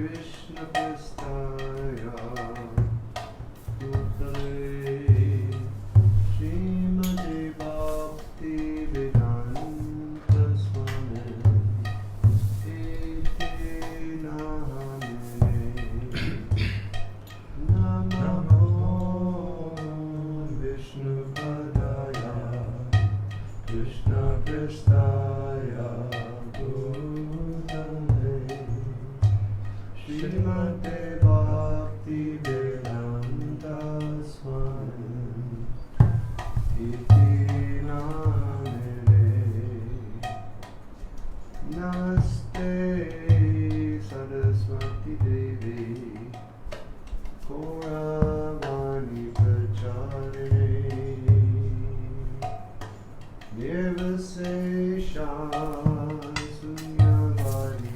Krishna Prestaya Bhutale Srimati Bhakti-vedanta Swami Iti Namine Namo Vishnu Padaya Krishna Prestaya Bhutale Srimate Bhakti-vedanta Swami Iti Namine Namaste Saraswati Devi Gaura-lila Pracharine Nirvasesha Sunyavadi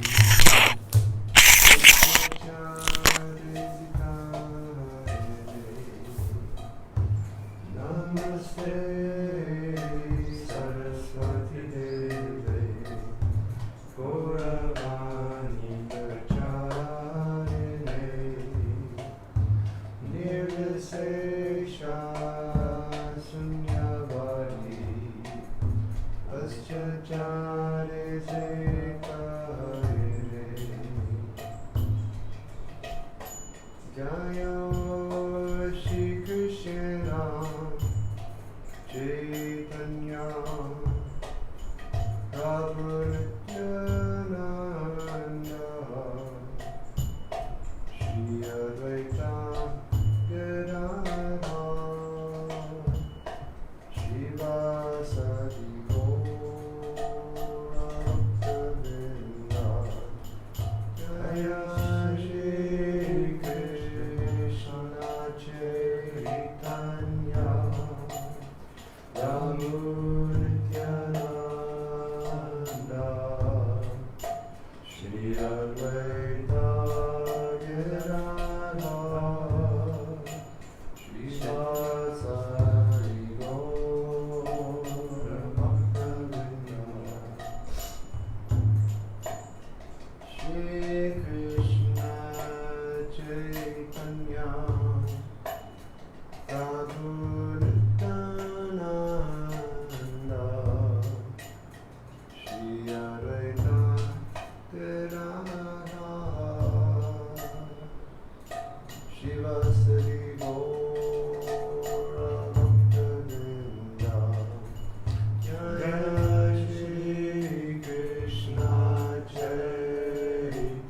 Namaste Saraswati Devi Gaura-lila Pracharine Nirvasesha Sunyavadi Paschachare Sekare Jaya Shri Krishna Chaitanya Prabhu Nityananda Shri Advaita Gadadhara Shivasadi Gaura-lila Jaya Shri Krishna Chaitanya Prabhu Nityananda Shri Advaita Gadadhara Shivasari Gaura-bhakta-vrinda Shri Krishna Chaitanya Prabhu Nityananda Shri Advaita Gadadhara Shivasari Gaura-bhakta-vrinda Jaya Shri Krishna Chaitanya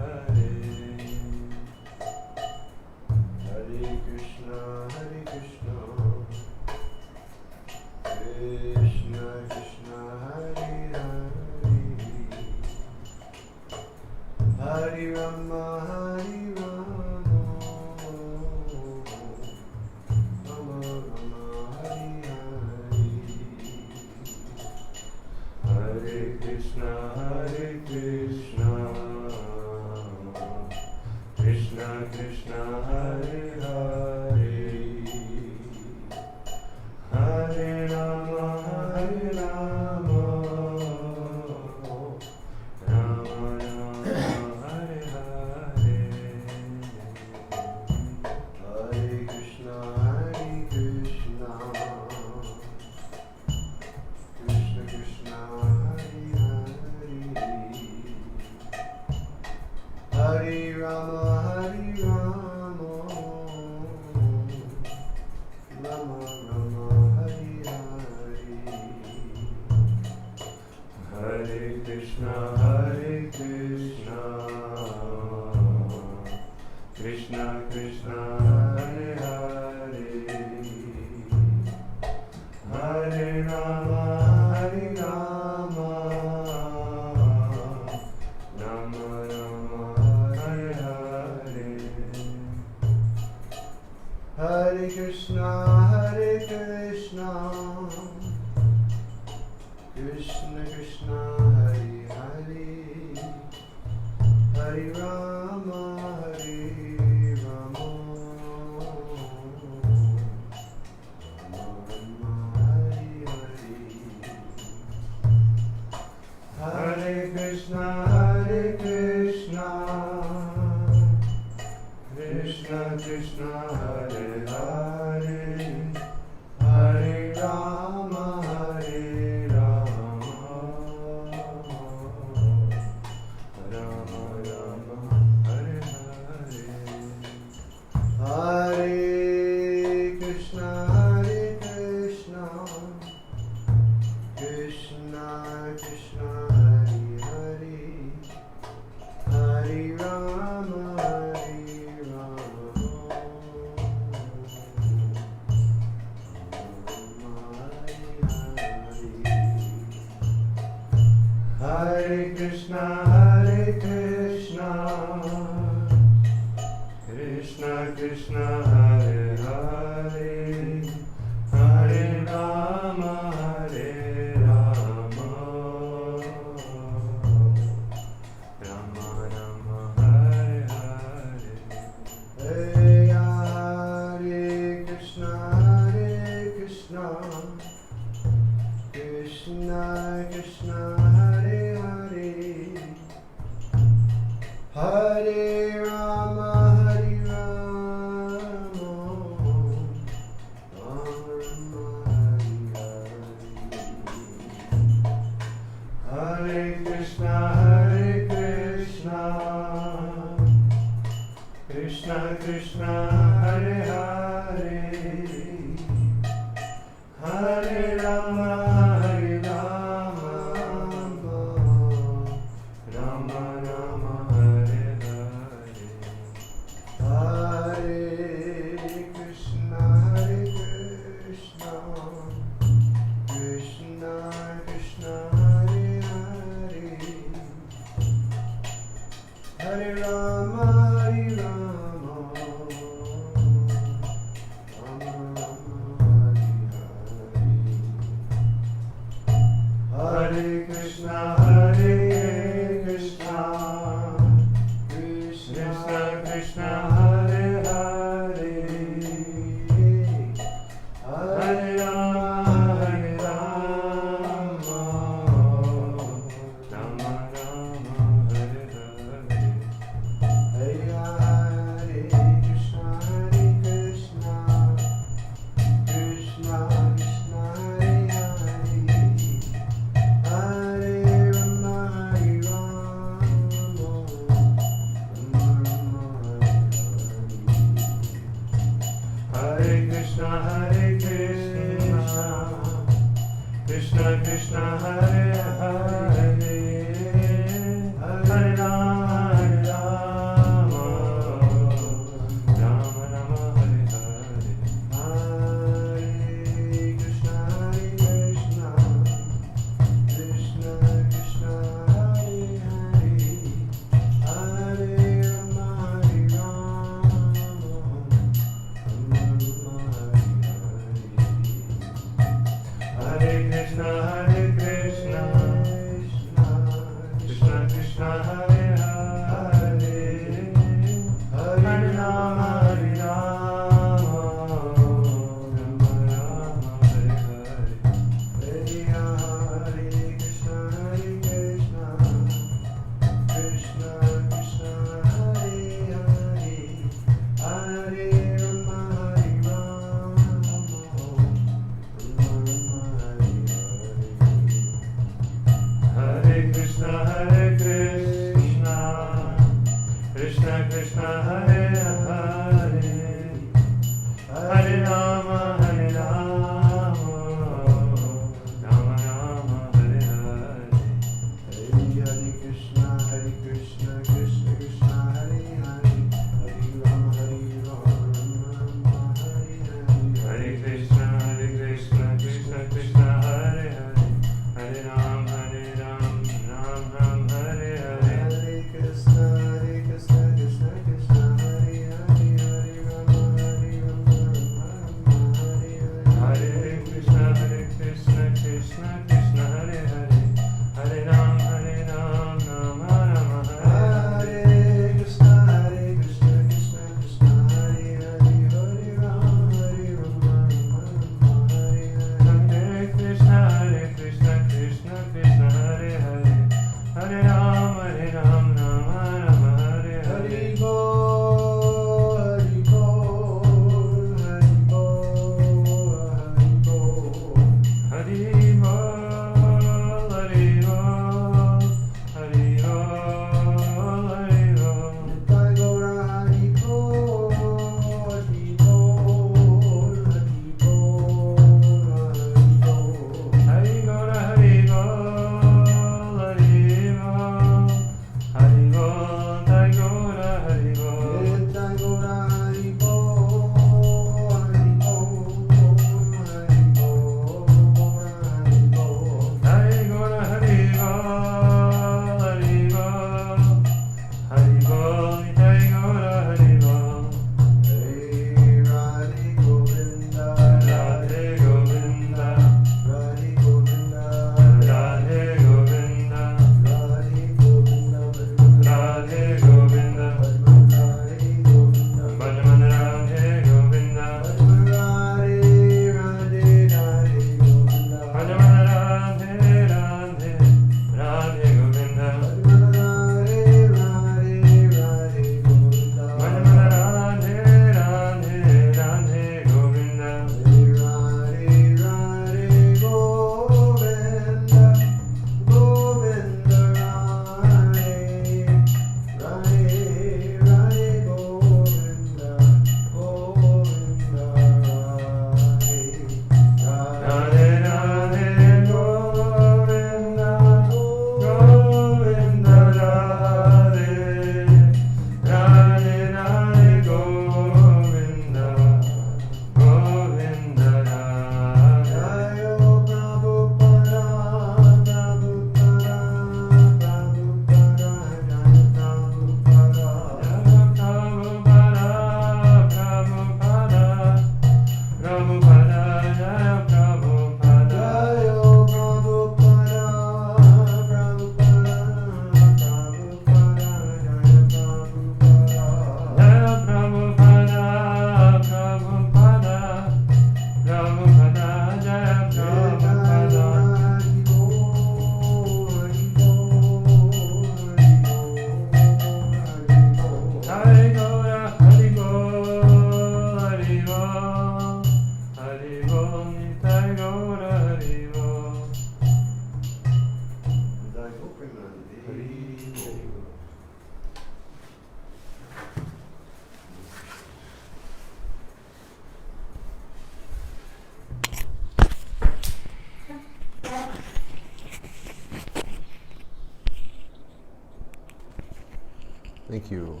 Thank you.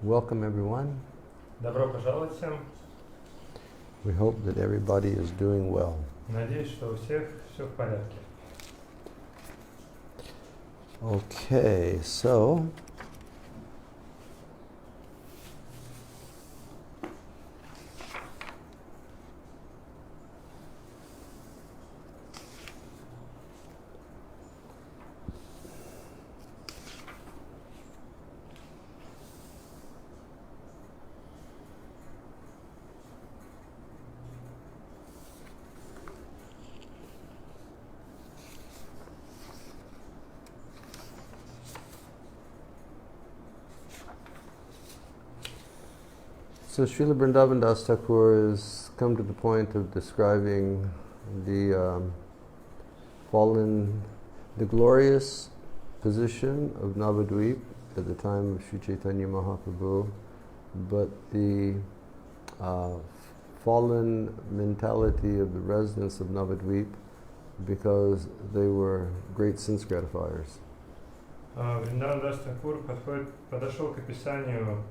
Welcome, everyone. Добро пожаловать всем. We hope that everybody is doing well. Надеюсь, что у всех все в порядке. Okay, so Srila Vrindavana Dasa Thakura has come to the point of describing the the glorious position of Navadvip at the time of Sri Chaitanya Mahaprabhu, but the fallen mentality of the residents of Navadvip because they were great sense gratifiers. Вриндаван Дас Thakura подошел к описанию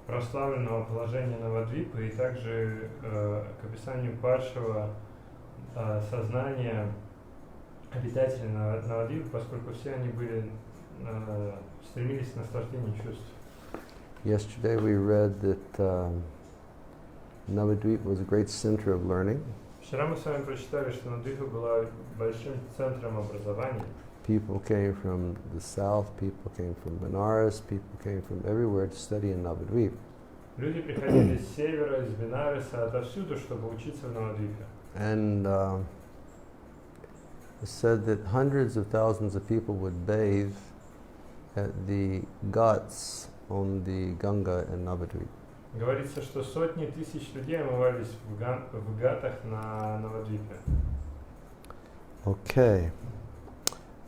прославленного положения Навадвипы и также к описанию падшего сознания обитателей Навадвипы, поскольку все они были стремились к наслаждению чувств. Yesterday we read that Navadvip was a great center of learning. Вчера мы с вами прочитали, что Навадвипа была большим центром образования. People came from the south, people came from Benares, people came from everywhere to study in Navadvip. Люди приходили с севера, из Бенареса, отовсюду, чтобы учиться в Навадвипе. And it said that hundreds of thousands of people would bathe at the ghats on the Ganga in Navadvip. Говорится, что сотни тысяч людей омывались в гатах на Навадвипе. Okay.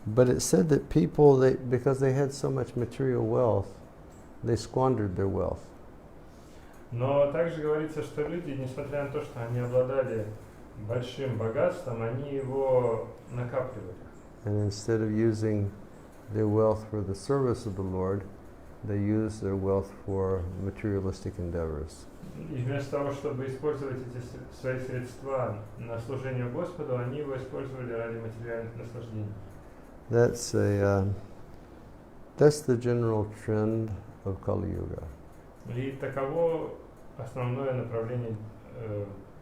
But it said that people, because they had so much material wealth, they squandered their wealth. Но также говорится, что люди, несмотря на то, что они обладали большим богатством, они его накапливали. And instead of using their wealth for the service of the Lord, they used their wealth for materialistic endeavors. И вместо того, чтобы использовать эти свои средства на служение Господу, они его использовали ради материальных наслаждений. That's the general trend of Kali Yuga. И таково основное направление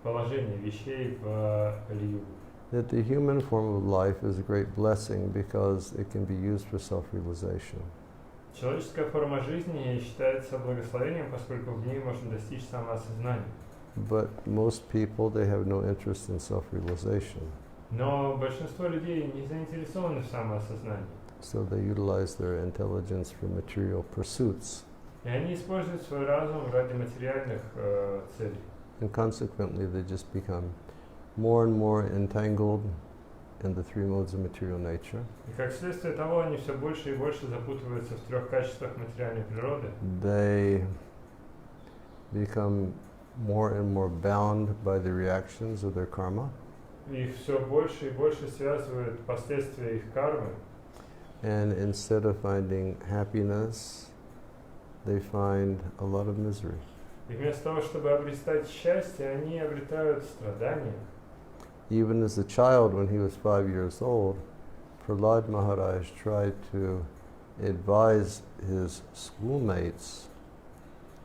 положения вещей в Кали-югу. That the human form of life is a great blessing because it can be used for self-realization. Человеческая форма жизни считается благословением, поскольку в ней можно достичь самоосознания. But most people, they have no interest in self-realization. Но большинство людей не заинтересованы в самоосознании. So they utilize their intelligence for material pursuits. И они используют свой разум ради материальных целей. And consequently, they just become more and more entangled in the three modes of material nature. И как следствие того, они все больше и больше запутываются в трех качествах материальной природы. They become more and more bound by the reactions of their karma. Их все больше и больше связывают последствия их кармы. And instead of finding happiness, they find a lot of misery. И вместо того, чтобы обретать счастье, они обретают страдания. Even as a child, when he was 5 years old, Prahlad Maharaj tried to advise his schoolmates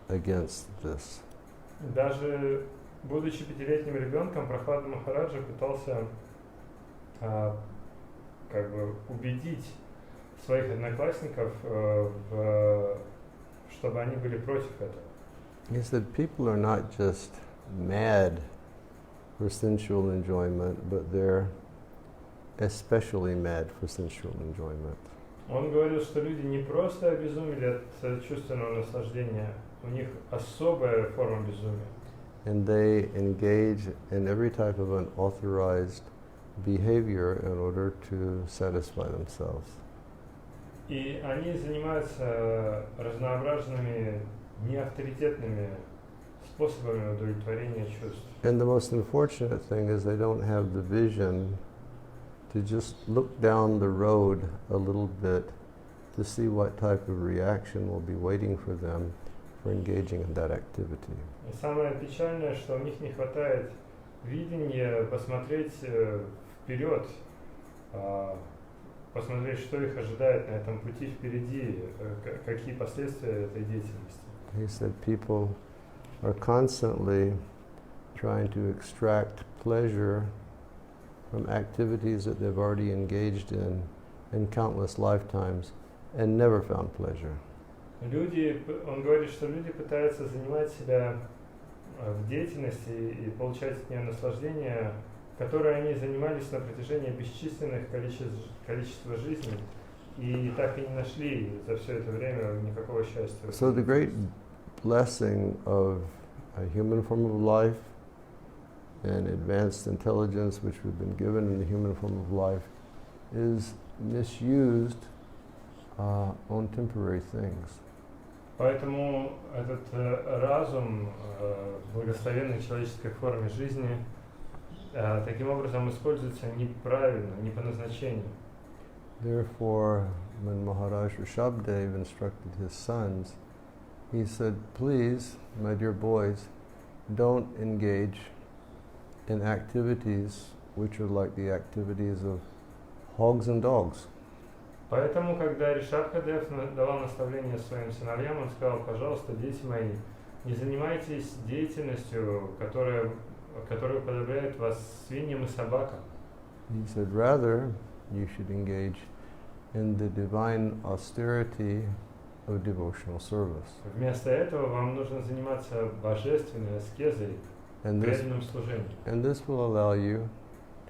against this. Даже будучи пятилетним ребенком, Прахлада Махараджа пытался убедить своих одноклассников, чтобы они были против этого. He said people are not just mad for sensual enjoyment, but they're especially mad for sensual enjoyment. Он говорил, что люди не просто обезумели от чувственного наслаждения, у них особая форма безумия. And they engage in every type of unauthorized behavior in order to satisfy themselves. И они занимаются разнообразными неавторитетными способами удовлетворения чувств. And the most unfortunate thing is they don't have the vision to just look down the road a little bit to see what type of reaction will be waiting for them for engaging in that activity. И самое печальное, что у них не хватает видения посмотреть вперед, посмотреть, что их ожидает на этом пути впереди, какие последствия этой деятельности. He said people are constantly trying to extract pleasure from activities that they've already engaged in countless lifetimes and never found pleasure. Он говорит, что люди пытаются занимать себя в деятельности и получать от нее наслаждение, которое они занимались на протяжении бесчисленных количества жизней, и так и не нашли за все это время никакого счастья. So the great blessing of a human form of life and advanced intelligence which we've been given in the human form of life is misused on temporary things. Поэтому этот разум в благословенной человеческой форме жизни таким образом используется неправильно, не по назначению. Therefore, when Maharaj Rishabdev instructed his sons, he said, please, my dear boys, don't engage in activities which are like the activities of hogs and dogs. Поэтому, когда Ришабхадев давал наставление своим сыновьям, он сказал: пожалуйста, дети мои, не занимайтесь деятельностью, которая подобряет вас свиньям и собакам. He said, rather, you should engage in the divine austerity of devotional service. Вместо этого вам нужно заниматься божественной аскезой, преданным служением. And this will allow you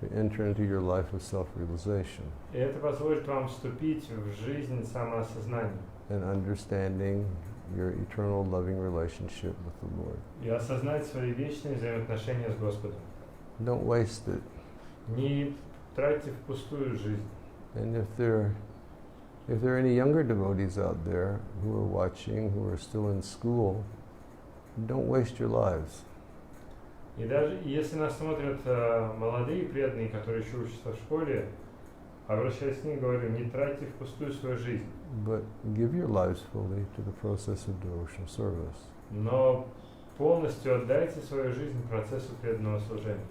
to enter into your life of self-realization. И это позволит вам вступить в жизнь самоосознания. And understanding your eternal loving relationship with the Lord. И осознать свои вечные взаимоотношения с Господом. Don't waste it. Не тратьте впустую жизнь. And if there are any younger devotees out there who are watching, who are still in school, don't waste your lives. И даже если нас смотрят молодые преданные, которые еще учатся в школе, обращаясь к ним, говорю, не тратьте впустую свою жизнь. But give your lives fully to the process of devotional service. Но полностью отдайте свою жизнь процессу преданного служения.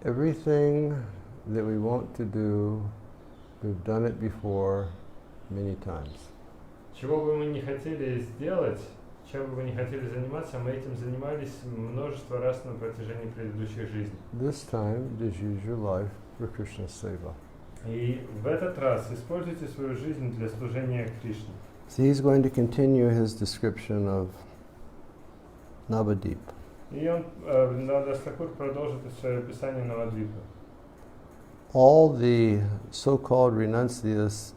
Everything that we want to do, we've done it before many times. Чего бы мы ни хотели сделать, чем бы вы ни хотели заниматься, мы этим занимались множество раз на протяжении предыдущих жизней. This time, just use your life for Krishna's seva. И в этот раз используйте свою жизнь для служения Кришне. So he's going to continue his description of Navadip. И он, Вриндавана Даса Thakura, продолжит свое описание Навадвипы. All the so-called renunciates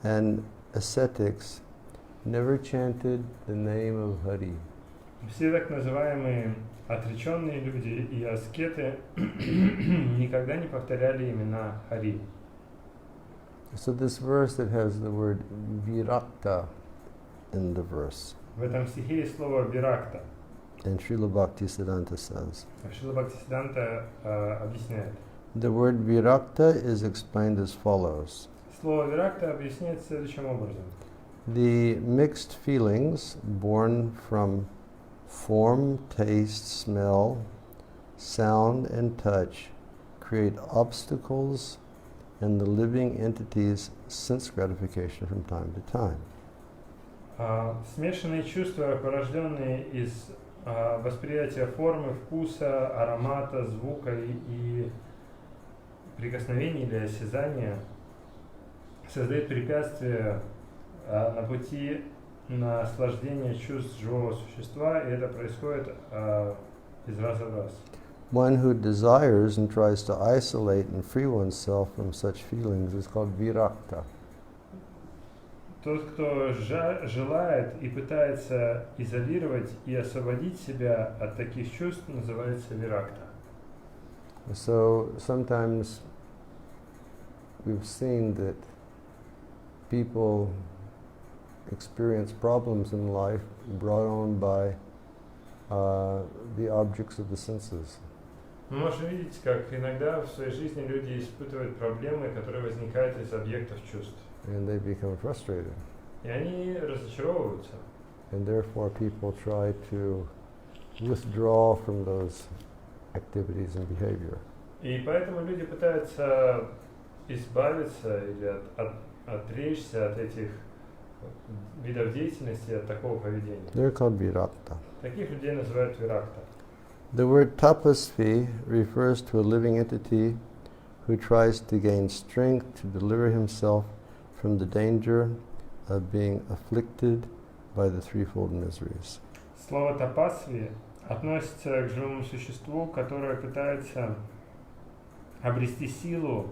and ascetics never chanted the name of Hari. Все так называемые отреченные люди и аскеты никогда не повторяли имена Хари. So this verse that has the word virakta in the verse. В этом стихе есть слово «виракта». And Srila Bhaktisiddhanta says, Шрила Бхактисиддханта объясняет. the word virakta is explained as follows. Слово «виракта» объясняется следующим образом. The mixed feelings born from form, taste, smell, sound, and touch create obstacles in the living entity's sense gratification from time to time. Смешанные чувства, порожденные из восприятия формы, вкуса, аромата, звука и прикосновения или осязания, создают препятствия на пути наслаждения чувств живого существа, и это происходит из раза в раз. One who desires and tries to isolate and free oneself from such feelings is called virakta. Тот, кто желает и пытается изолировать и освободить себя от таких чувств, называется виракта. So sometimes we've seen that people experience problems in life brought on by the objects of the senses. Мы можем видеть, как иногда в своей жизни люди испытывают проблемы, которые возникают из объектов чувств. and they become frustrated. И они разочаровываются. And therefore people try to withdraw from those activities and behavior. И поэтому люди пытаются избавиться или отречься от этих видов деятельности, от такого поведения. They're called virakta. Таких людей называют виракта. The word tapasvi refers to a living entity who tries to gain strength to deliver himself from the danger of being afflicted by the threefold miseries. Слово тапасви относится к живому существу, которое пытается обрести силу,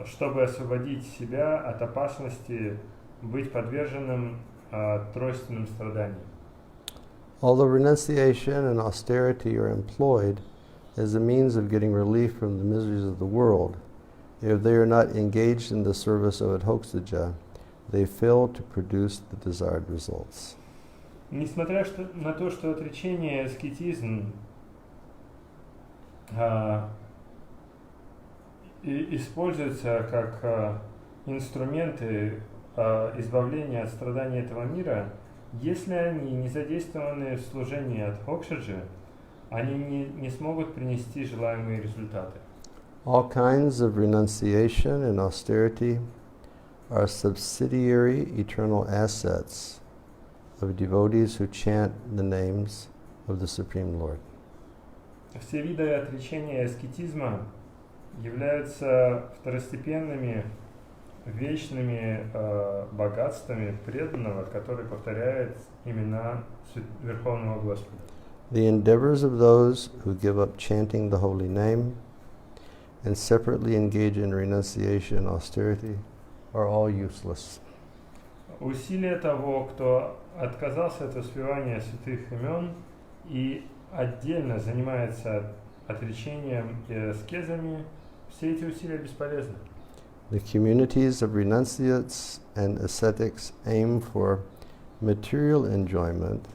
чтобы освободить себя от опасности быть подверженным тройственным страданиям. Although renunciation and austerity are employed as a means of getting relief from the miseries of the world, if they are not engaged in the service of adhoksaja, they fail to produce the desired results. Несмотря на то, что отречение и аскетизм используются как инструменты избавления от страданий этого мира, если они не задействованы в служении адхокшаджи, они не смогут принести желаемые результаты. All kinds of renunciation and austerity are subsidiary eternal assets of devotees who chant the names of the Supreme Lord. Все виды отречения и аскетизма являются второстепенными вечными богатствами преданного, который повторяет имена Верховного Господа. The endeavors of those who give up chanting the holy name and separately engage in renunciation and austerity are all useless. Усилия того, кто отказался от воспевания святых имен и отдельно занимается отречением и аскезами, все эти усилия бесполезны. The communities of renunciates and ascetics aim for material enjoyment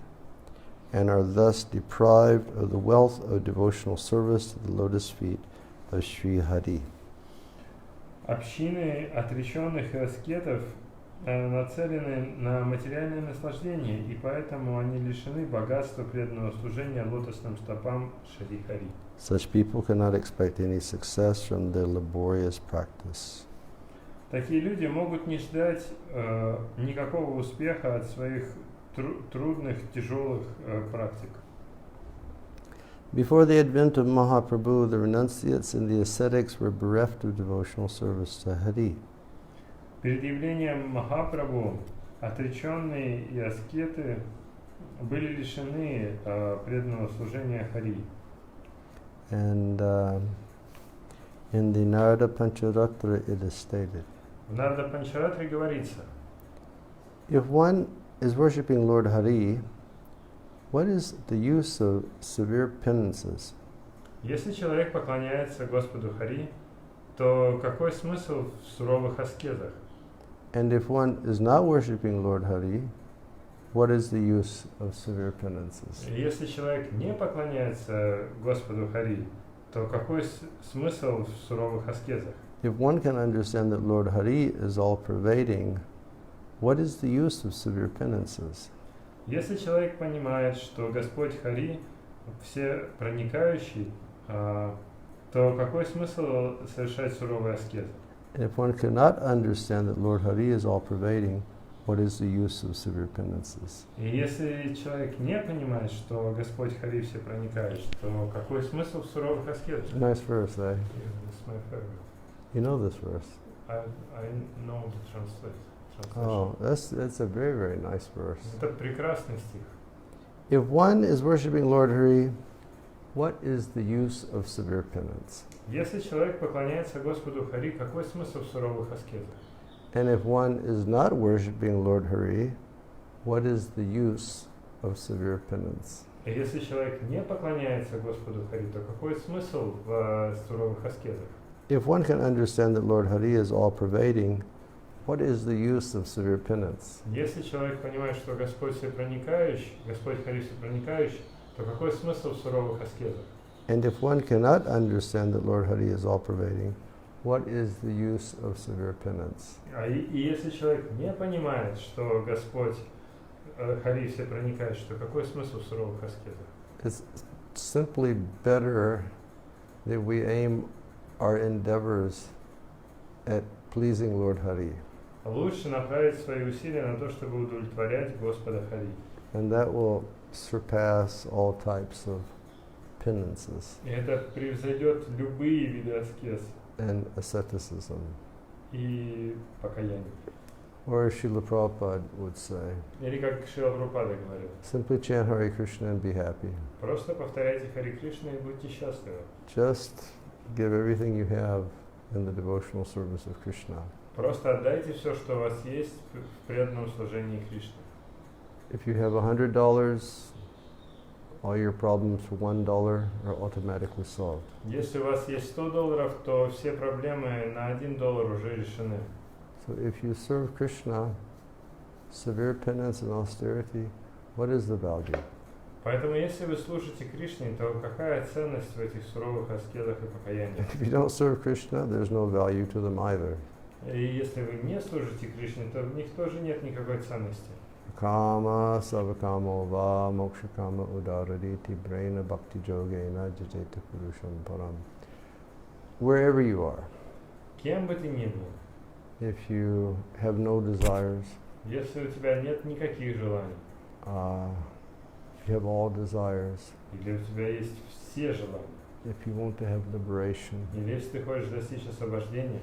and are thus deprived of the wealth of devotional service to the lotus feet of Sri Hari. Общины отреченных и аскетов нацелены на материальное наслаждение, и поэтому они лишены богатства преданного служения лотосным стопам Шри Хари. Such people cannot expect any success from their laborious practice. Такие люди могут не ждать никакого успеха от своих трудных, тяжелых практик. Before the advent of Mahaprabhu, the renunciates and the ascetics were bereft of devotional service to Hari. Перед явлением Махапрабху отреченные и аскеты были лишены преданного служения Хари. And in the Narada Pancharatra it is stated, В Нарада Панчаратре говорится, if one is worshipping Lord Hari, what is the use of severe penances? если человек поклоняется Господу Хари, то какой смысл в суровых аскезах? And if one is not worshipping Lord Hari, what is the use of severe penances? Если человек не поклоняется Господу Хари, то какой смысл в суровых аскезах? If one can understand that Lord Hari is all-pervading, what is the use of severe penances? Если человек понимает, что Господь Хари все проникающий, то какой смысл совершать суровые аскезы? And if one cannot understand that Lord Hari is all-pervading, what is the use of severe penances? И если человек не понимает, что Господь Хари все проникающий, то какой смысл в суровых аскезах? Nice verse, eh? It's my favorite. You know this verse. I know the translation. Oh, that's a very, very nice verse. Это прекрасный стих. If one is worshipping Lord Hari, what is the use of severe penance? Если человек поклоняется Господу Хари, какой смысл в суровых аскезах? And if one is not worshipping Lord Hari, what is the use of severe penance? И если человек не поклоняется Господу Хари, то какой смысл в суровых аскезах? If one can understand that Lord Hari is all-pervading, what is the use of severe penance? Если человек понимает, что Господь всепроникающий, Господь Хари всепроникающий, то какой смысл в суровых аскезах? And if one cannot understand that Lord Hari is all-pervading, what is the use of severe penance? И если человек не понимает, что Господь Хари все проникает, что какой смысл в суровых аскезах? It's simply better that we aim our endeavors at pleasing Lord Hari. Лучше направить свои усилия на то, чтобы удовлетворять Господа Хари. And that will surpass all types of penances И это превзойдет любые виды аскез and asceticism. и покаяния. Or as Srila Prabhupada would say, Или как Шрила Прабхупада говорил, simply chant Hare Krishna and be happy. просто повторяйте Хари Кришна и будьте счастливы. Just give everything you have in the devotional service of Krishna. Просто отдайте все, что у вас есть в преданном служении Кришне. If you have $100, all your problems for $1 are automatically solved. Если у вас есть $100, то все проблемы на $1 уже решены. So if you serve Krishna, severe penance and austerity, what is the value? Поэтому, если вы служите Кришне, то какая ценность в этих суровых аскезах и покаяниях? If you don't serve Krishna, there's no value to them either. И если вы не служите Кришне, то в них тоже нет никакой ценности. Kama savakamo va mokshakama udaraditi brena bhakti yogena jajeta purusham param. Wherever you are, Кем бы ты ни был, if you have no desires, если у тебя нет никаких желаний, if you have all desires, или у тебя есть все желания, if you want to have liberation, или если ты хочешь достичь освобождения,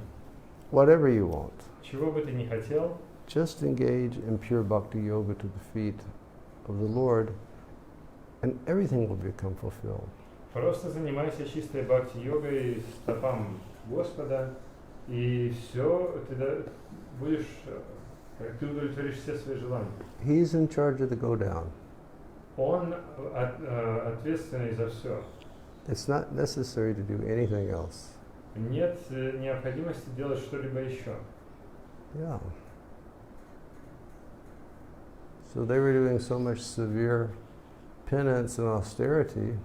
whatever you want, чего бы ты ни хотел, just engage in pure bhakti yoga to the feet of the Lord, and everything will become fulfilled. просто занимайся чистой бхакти-йогой стопам Господа, и все, ты будешь, ты удовлетворишь все свои желания. He's in charge of the go down. Он ответственный за все. It's not necessary to do anything else. Нет необходимости делать что-либо еще. Yeah. So they were doing so much severe penance and austerity,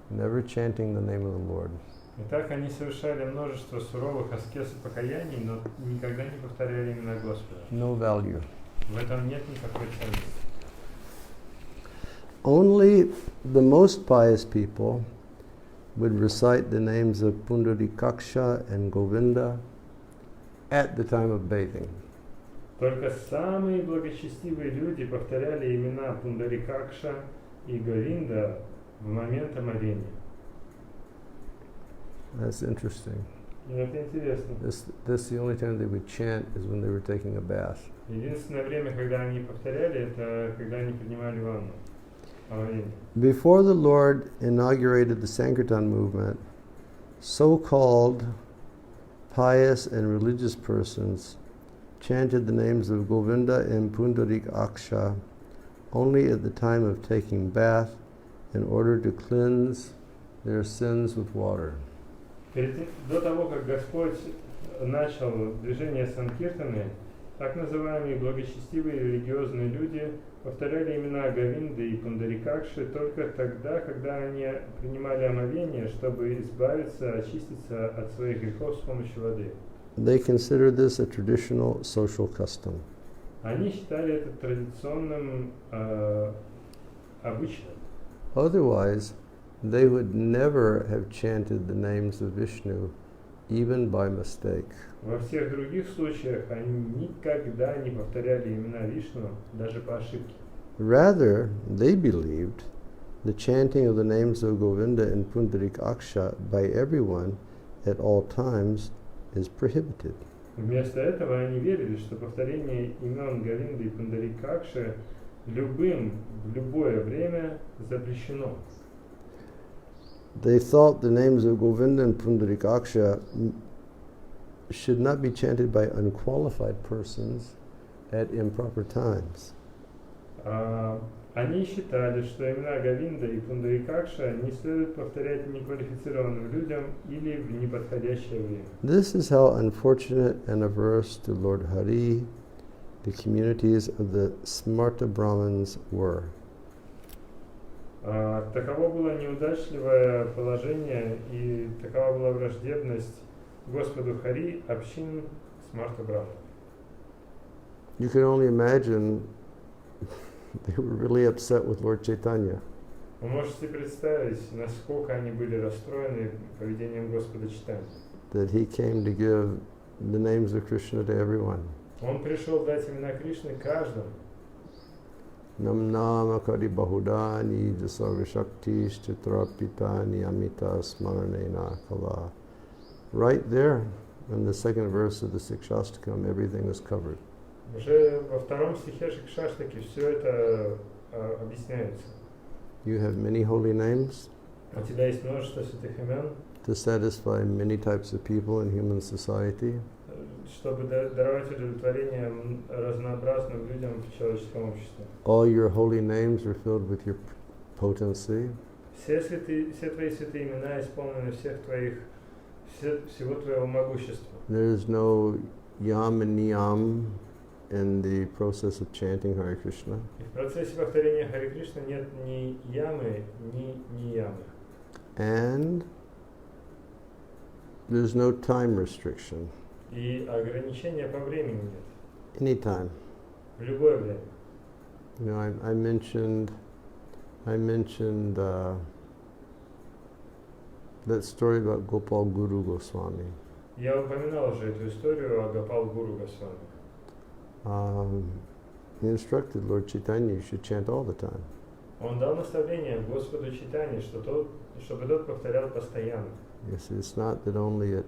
never chanting the name of the Lord. Итак, они совершали множество суровых аскез и покаяний, но никогда не повторяли имена Господа. No value. В этом нет никакой ценности. Only the most pious people would recite the names of Pundarikaksha and Govinda at the time of bathing. Только самые благочестивые люди повторяли имена Пундарикакша и Говинда в момент омовения. That's interesting. И это интересно. This the only time they would chant is when they were taking a bath. Единственное время, когда они повторяли, это когда они принимали ванну. Омовение. Before the Lord inaugurated the Sankirtan movement, so-called pious and religious persons chanted the names of Govinda and Pundarikaksha only at the time of taking bath in order to cleanse their sins with water. До того, как Господь начал движение санкиртаны, так называемые благочестивые религиозные люди повторяли имена Говинды и Пундарикакши только тогда, когда они принимали омовение, чтобы избавиться, очиститься от своих грехов с помощью воды. They consider this a traditional social custom. Они считали это традиционным обычным. Otherwise, they would never have chanted the names of Vishnu, even by mistake. Во всех других случаях они никогда не повторяли имена Вишну, даже по ошибке. Rather, they believed the chanting of the names of Govinda and Pundarikaksha by everyone at all times is prohibited. Вместо этого они верили, что повторение имен Говинды и Пундарикакши в любое время запрещено. They thought the names of Govinda and Pundarikaksha should not be chanted by unqualified persons at improper times. Они считали, что имена Говинда и Пундарикакша не следует повторять неквалифицированным людям или в неподходящее время. This is how unfortunate and averse to Lord Hari the communities of the Smarta Brahmins were. Таково было неудачливое положение и такова была враждебность Господу Хари общин Смарта Брахма. You can only imagine they were really upset with Lord Chaitanya. Вы можете представить, насколько они были расстроены поведением Господа Чайтаньи. That he came to give the names of Krishna to everyone. Он пришел дать имена Кришны каждому. Nam nama kari bahudani jasarva shakti chitra pitani amita smaranena kala. Right there, in the second verse of the Sikshastakam, everything is covered. Уже во втором стихе Шикшаштаки все это объясняется. You have many holy names У тебя есть множество святых имен, to satisfy many types of people in human society. чтобы даровать удовлетворение разнообразным людям в человеческом обществе. All your holy names are filled with your potency. Все твои святые имена исполнены всего твоего могущества. There is no yam and niyam in the process of chanting Hare Krishna. И в процессе повторения Харе Кришна нет ни ямы, ни ниямы. And there's no time restriction. И ограничения по времени нет. Anytime. В любое время. You know, I mentioned that story about Gopal Guru Goswami. Я упоминал уже эту историю о Гопал Гуру Госвами. He instructed Lord Chaitanya you should chant all the time. Он дал наставление Господу Чайтанье, чтобы тот повторял постоянно. Yes, it's not that only at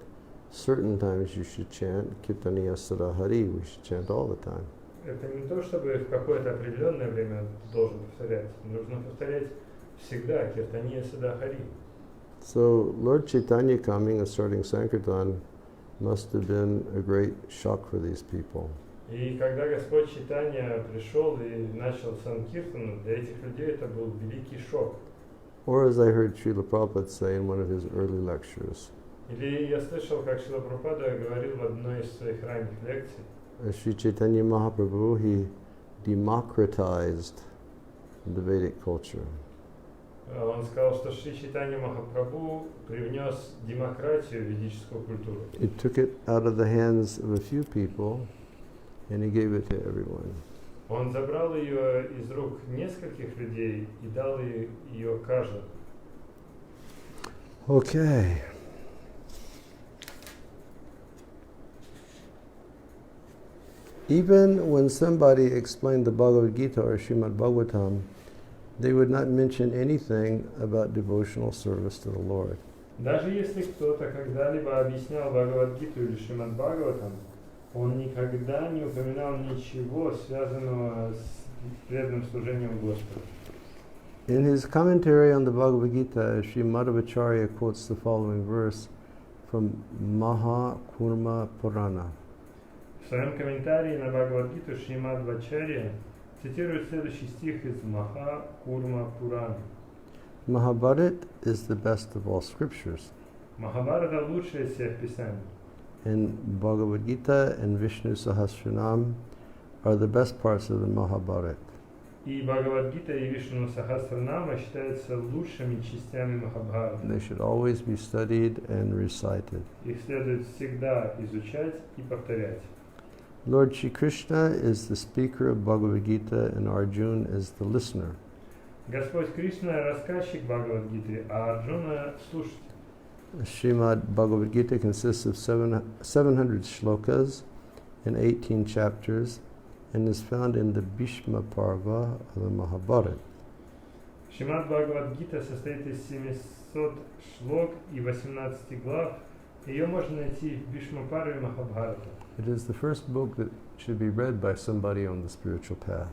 certain times you should chant Kirtaniya Sada Hari, we should chant all the time. Это не то, чтобы в какое-то определенное время должен повторять. Нужно повторять всегда Киртания Сада Хари. So Lord Chaitanya coming and starting sankirtan must have been a great shock for these people. И когда Господь Чайтанья пришел и начал санкиртану, для этих людей это был великий шок. Or as I heard Srila Prabhupada say in one of his early lectures, Или я слышал, как Шрила Прабхупада говорил в одной из своих ранних лекций, Sri Chaitanya Mahaprabhu, he democratized the Vedic culture. он сказал, что Шри Чайтанья Махапрабху привнес демократию в ведическую культуру. He took it out of the hands of a few people and he gave it to everyone. Он забрал ее из рук нескольких людей и дал ее каждому. Okay. Even when somebody explained the Bhagavad-gita or Srimad Bhagavatam, they would not mention anything about devotional service to the Lord. Даже если кто-то когда-либо объяснял Бхагавад-гиту или Шримад Бхагаватам, он никогда не упоминал ничего, связанного с преданным служением Господу. In his commentary on the Bhagavad-gita, Sri Madhvacharya quotes the following verse from Maha Kurma Purana. В своем комментарии на Бхагавад-гиту Шримад Вачарья цитирует следующий стих из Маха Курма Пурана. Mahabharat is the best of all scriptures. Махабхарата лучшее из всех писаний. And Bhagavad-gita and Vishnu Sahasranam are the best parts of the Mahabharat. И Бхагавад-гита и Вишну Сахасранама считаются лучшими частями Махабхараты. They should always be studied and recited. Их следует всегда изучать и повторять. Lord Shri Krishna is the speaker of Bhagavad-gita and Arjuna is the listener. Господь Кришна – рассказчик Бхагавад-гиты, а Арджуна – слушатель. Srimad Bhagavad-gita consists of 700 shlokas and 18 chapters and is found in the Bhishma Parva of the Mahabharata. Шримад Бхагавад-гита состоит из 700 шлок и 18 глав. Ее можно найти в Бишма-парве Махабхарата. It is the first book that should be read by somebody on the spiritual path.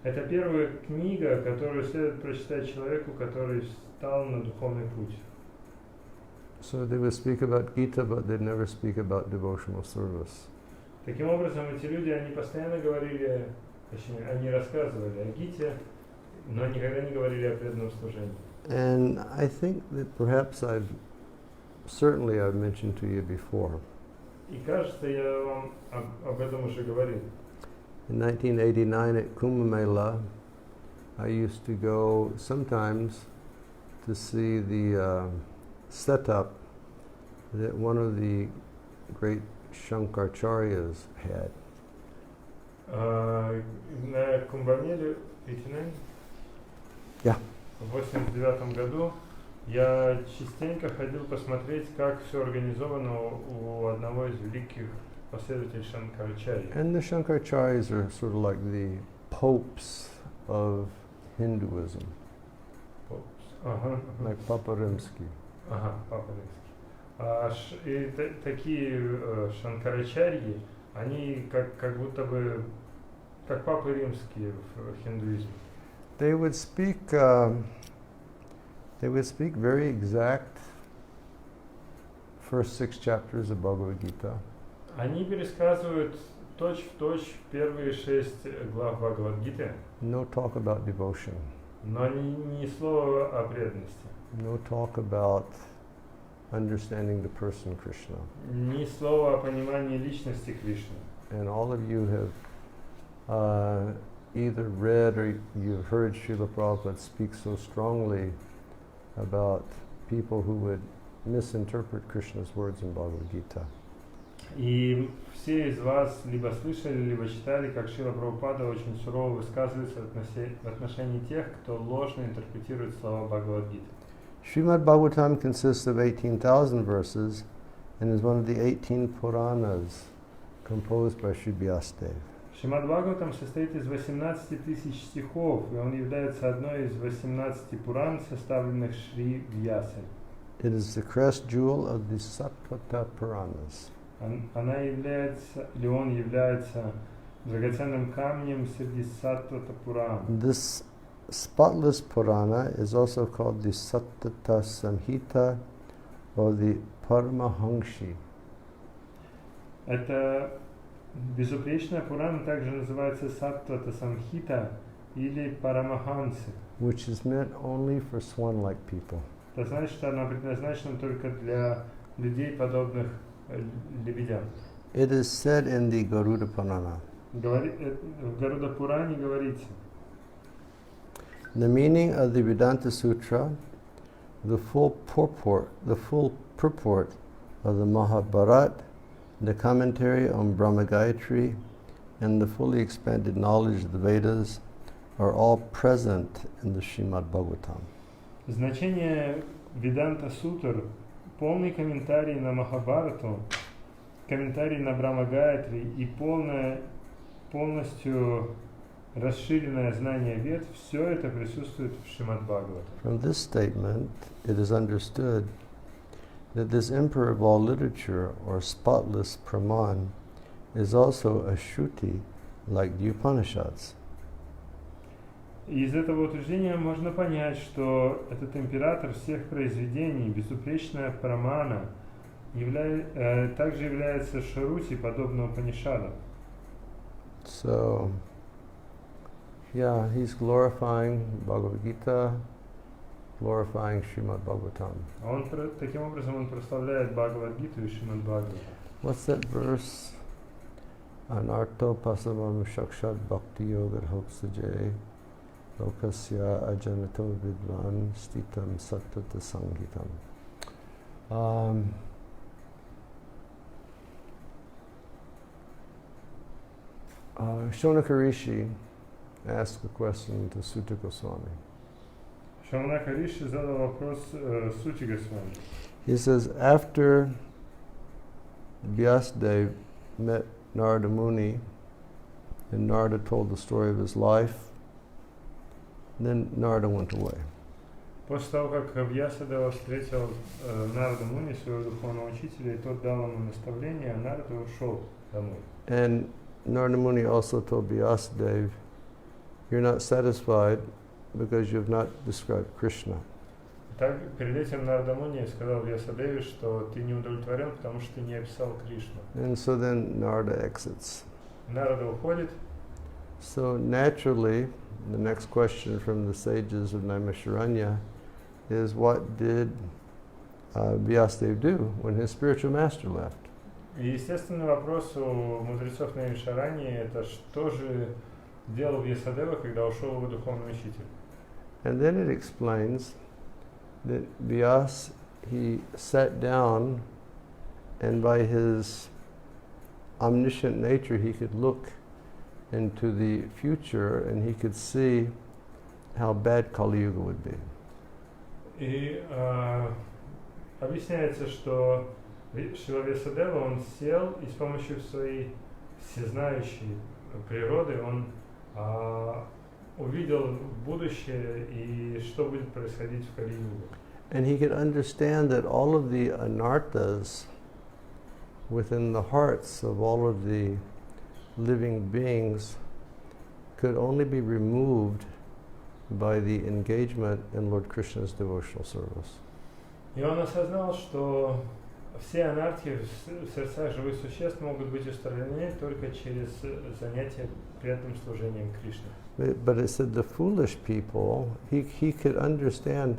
Это первая книга, которую следует прочитать человеку, который встал на духовный путь. So they would speak about Gita, but they'd never speak about devotional service. Таким образом, эти люди, они постоянно говорили, точнее, они рассказывали о Гите, но никогда не говорили о преданном служении. And I think that perhaps I've mentioned to you before. И кажется, я вам об этом уже говорил. In 1989 at Kumbh Mela, I used to go sometimes to see the setup that one of the great Shankarcharyas had. На Кумбамеле, 89, Yeah. в 89 году я частенько ходил посмотреть, как все организовано у одного из великих последователей Шанкарачарьи. And the Shankarcharyas are sort of like the popes of Hinduism, Ага, like Papa Rimsky. ага, Папа Римский. И такие Шанкарачарьи, они как будто бы как Папы Римские в хиндуизме. They would speak very exact first 6 chapters of Bhagavad-gita. Они пересказывают точь-в-точь первые 6 глав Бхагавад-гиты, No talk about devotion. но ни слова о преданности, No talk about understanding the person Krishna. ни слова о понимании личности Кришны. And all of you have either read or you've heard Srila Prabhupada speak so strongly about people who would misinterpret Krishna's words in Bhagavad Gita. И все из вас либо слышали, либо читали, как Шрила Прабхупада очень сурово высказывается в отношении тех, кто ложно интерпретирует слова Бхагавад-гиты. Srimad Bhagavatam consists of 18,000 verses and is one of the 18 Puranas composed by Sri Vyasadeva. Шримад Бхагаватам состоит из 18 тысяч стихов, и он является одной из 18 Пуран, составленных Шри Вьясой. It is the crest jewel of the Satvata Puranas. Она является, или он является драгоценным камнем среди Саттвата Пуран. This spotless Purana is also called the Sattata Samhita or the Paramahanshi. Это безупречная Пурана также называется Саттвата Самхита или Парамахансы. Which is meant only for swan-like people. Это значит, что она предназначена только для людей, подобных лебедям. It is said in the Garuda Purana. В Гаруда Пуране говорится: The meaning of the Vedanta Sutra, the full purport of the Mahabharata, the commentary on Brahma Gayatri, and the fully expanded knowledge of the Vedas are all present in the Srimad Bhagavatam. Значение Веданта Сутр, полный комментарий на Махабхарату, комментарий на Брахма Гаятри и полностью расширенное знание Вед, все это присутствует в Шримад Бхагаватам. From this statement, it is understood that this emperor of all literature, or spotless Praman, is also a Shruti like the Upanishads. Из этого утверждения можно понять, что этот император всех произведений, безупречная Прамана, также является Шарути, подобно Упанишадам. So, yeah, he's glorifying Bhagavad-gita, glorifying Srimad Bhagavatam. Таким образом он прославляет Бхагавад-гиту и Шримад Бхагаватам. What's that verse? Anarto pasavam shakshat Bhakti-yoga hoksajay lokasya ajanato vidvan stitam sattata sangitam. Shonaka Rishi asked a question to Sutta Goswami. Шаунака Риши задал вопрос Сути Госвами. He says, after Vyasadeva met Narada Muni, and Narada told the story of his life, then Narada went away. После того, как Вьясадева встретил Нарада Муни, своего духовного учителя, и тот дал ему наставление, Нарада ушел домой. And Narada Muni also told Vyasadeva, you're not satisfied because you have not described Krishna. Так, перед этим Нарада Муни сказал Вьясадеве, что ты не удовлетворен, потому что ты не описал Кришну. And so then Narada exits. Нарада уходит. So naturally, the next question from the sages of Naimisharanya is, what did Vyasadeva do when his spiritual master left? И естественный вопрос у мудрецов Наймишарани — это что же делал Вьясадева, когда ушел его духовный учитель? And then it explains that Vyas, he sat down and by his omniscient nature he could look into the future and he could see how bad Kali Yuga would be. И объясняется, что Шрила Вьясадева, он сел и с помощью своей всезнающей природы он увидел будущее и что будет происходить в Кали-югу. And he could understand that all of the anarthas within the hearts of all of the living beings could only be removed by the engagement in Lord Krishna's devotional service. И он осознал, что все анархии в сердцах живых существ могут быть устранены только через занятие преданным служением Кришне. But it said the foolish people, he could understand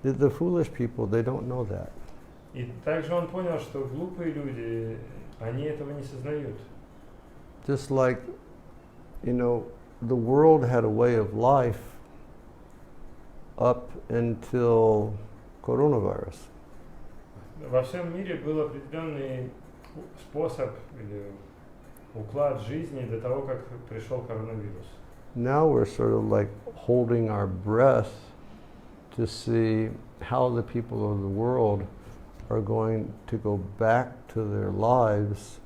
that the foolish people, they don't know that. И также он понял, что глупые люди, они этого не сознают. Just like, you know, the world had a way of life up until coronavirus. Во всем мире был определенный способ или уклад жизни до того, как пришел коронавирус. Now we're sort of like holding our breath to see how the people of the world are going to go back to their lives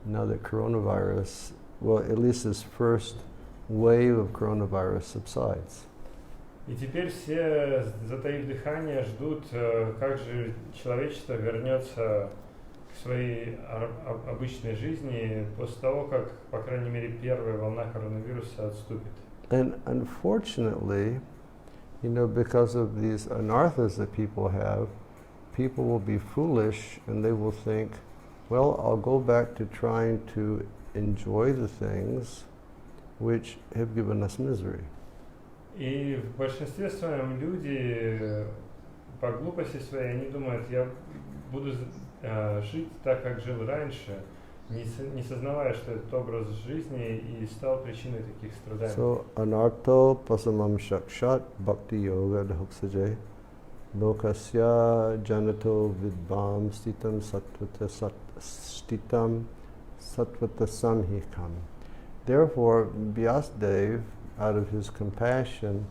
now that coronavirus, well, at least this first wave of coronavirus subsides. И теперь все, затаив дыхание, ждут, как же человечество вернется к своей обычной жизни после того, как, по крайней мере, первая волна коронавируса отступит. And unfortunately, you know, because of these anarthas that people have, people will be foolish and they will think, well, I'll go back to trying to enjoy the things which have given us misery. И в большинстве своем люди по глупости своей, они думают, я буду жить так, как жил раньше, не сознавая, что этот образ жизни и стал причиной таких страданий. So, anartho pasamam shakshat bhakti-yoga dhoksaje lokasya janato vidbam stitam satvata samhikam. Therefore, Vyasadeva, out of his compassion,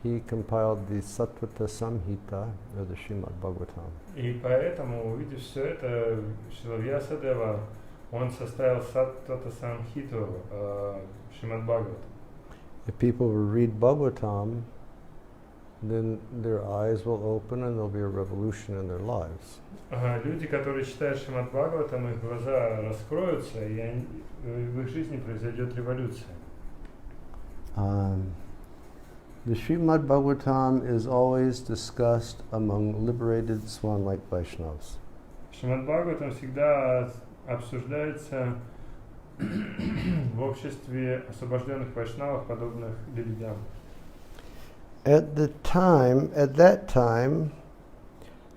he compiled the Sattvata Samhita, or the Srimad Bhagavatam. И поэтому, увидев все это, Шрила Вьясадева, он составил Саттвата Самхиту, Шримад Бхагавата. If people will read Bhagavatam, then their eyes will open and there'll be a revolution in their lives. Люди, которые читают Шримад Бхагаватам, их глаза раскроются, и в их жизни произойдет революция. The Srimad Bhagavatam is always discussed among liberated swan-like Vaishnavas. Шримад Бхагаватам всегда обсуждается в обществе освобожденных вайшнавов, подобных лебедям. At that time,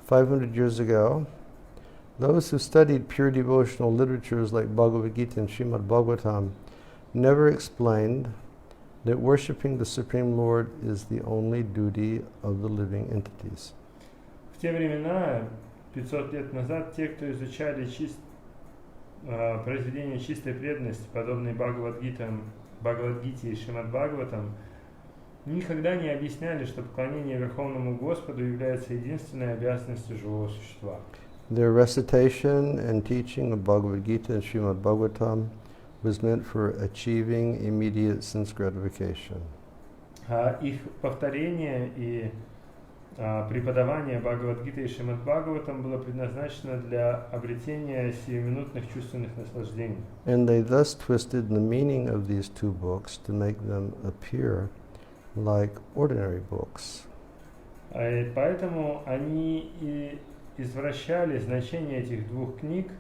500 years ago, those who studied pure devotional literatures like Bhagavad-gita and Srimad Bhagavatam never explained that worshipping the Supreme Lord is the only duty of the living entities. В те времена, 500 лет назад, те, кто изучали произведения чистой преданности, подобные Бхагавад-гите и Шримад Бхагаватам, никогда не объясняли, что поклонение Верховному Господу является единственной обязанностью живого существа. Their recitation and teaching of Bhagavad-gita and Srimad Bhagavatam was meant for achieving immediate sense gratification. Их повторение и преподавание Бхагавад-гиты и Шримад Бхагаватам было предназначено для обретения сиюминутных чувственных наслаждений. And they thus twisted the meaning of these two books to make them appear like ordinary books. И поэтому они и извращали значение этих двух книг,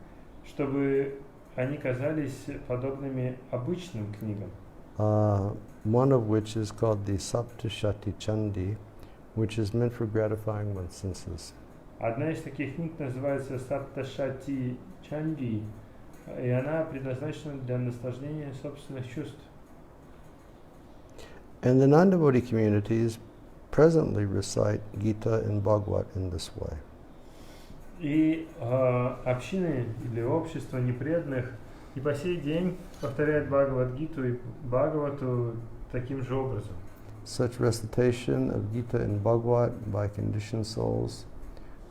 чтобы они казались подобными обычным книгам. One of which is called the Saptashati Chandi, which is meant for gratifying one's senses. Одна из таких книг называется Сапташати Чанди, и она предназначена для наслаждения собственных чувств. And the non-devotee communities presently recite Gita and Bhagavat in this way. И общины или общество непреданных и по сей день повторяют Бхагавад-гиту и Бхагавату таким же образом. Such recitation of Gita and Bhagavat by conditioned souls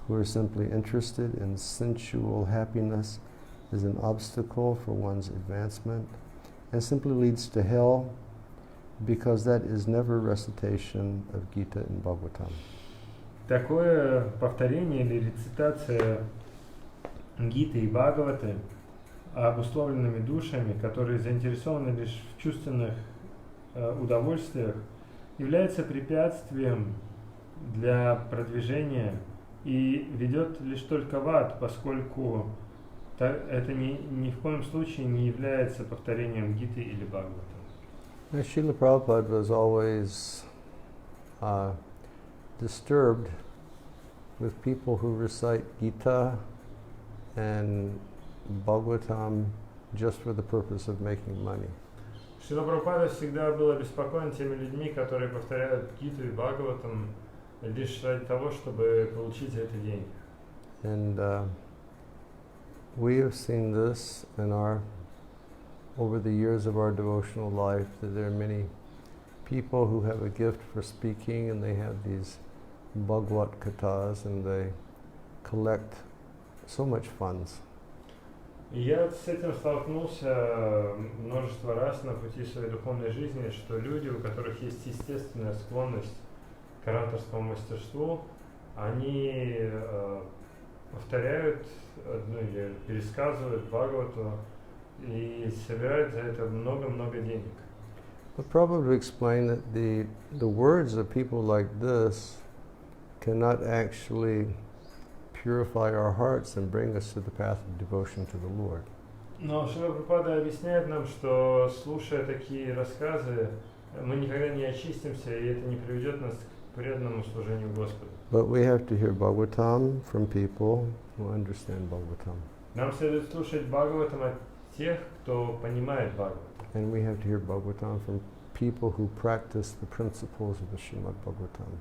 who are simply interested in sensual happiness is an obstacle for one's advancement and simply leads to hell, because that is never recitation of Gita and Bhagavatam. Такое повторение или рецитация Гиты и Бхагаваты обусловленными душами, которые заинтересованы лишь в чувственных удовольствиях, является препятствием для продвижения и ведет лишь только в ад, поскольку это ни в коем случае не является повторением Гиты или Бхагавата. Srila Prabhupada was always disturbed with people who recite Gita and Bhagavatam just for the purpose of making money. Шрила Прабхупада всегда был обеспокоен теми людьми, которые повторяют Гиту и Бхагаватам лишь ради того, чтобы получить за это деньги. And we have seen this in over the years of our devotional life, that there are many people who have a gift for speaking, and they have these Bhagavat kathas, and they collect so much funds. И я с этим столкнулся множество раз на пути своей духовной жизни, что люди, у которых есть естественная склонность к ораторскому мастерству, они повторяют или пересказывают Бхагавату и собирают за это много-много денег. But Prabhupada explained that the words of people like this cannot actually purify our hearts and bring us to the path of devotion to the Lord. Но Шрила Прабхупада объясняет нам, что, слушая такие рассказы, мы никогда не очистимся, и это не приведет нас к преданному служению Господу. But we have to hear Bhagavatam from people who understand Bhagavatam. Нам следует слушать Бхагаватам от тех, кто понимает Бхагаватам. And we have to hear Bhagavatam from people who practice the principles of the Srimad Bhagavatam.